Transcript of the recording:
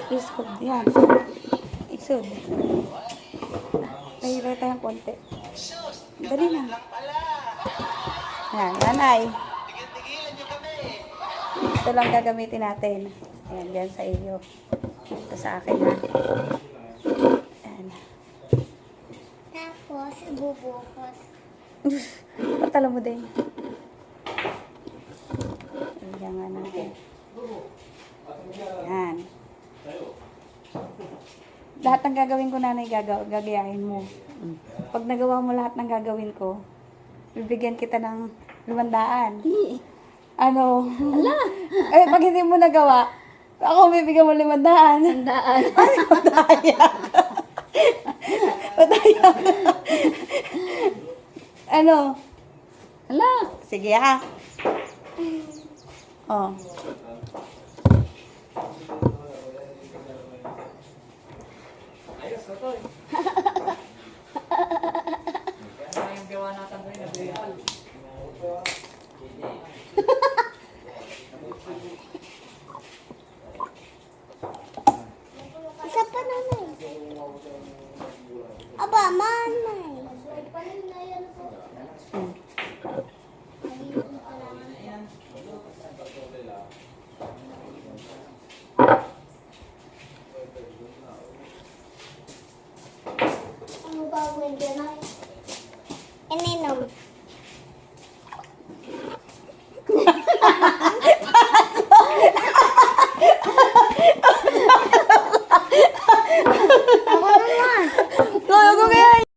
Isod. Yan. Isod. Nahihila tayong konti. Dali na. Yan, nanay. Ito lang gagamitin natin. Ayan, yan sa iyo. Ito sa akin ha. Ayan. Tapos, bubukos. Patala mo din. Ayan nga natin. Ayan. Lahat ng gagawin ko, nanay, gagayahin mo. Pag nagawa mo lahat ng gagawin ko, bibigyan kita ng 500. Ano? Ala! Eh, pag hindi mo nagawa, ako bibigyan mo 500. Sandaan. Ay, madaya ka. Madaya ka. Ano? Ala! Sige ha. Oh. Ayos, Totoy. Kaya yung gawa natin ko yung nabiyal.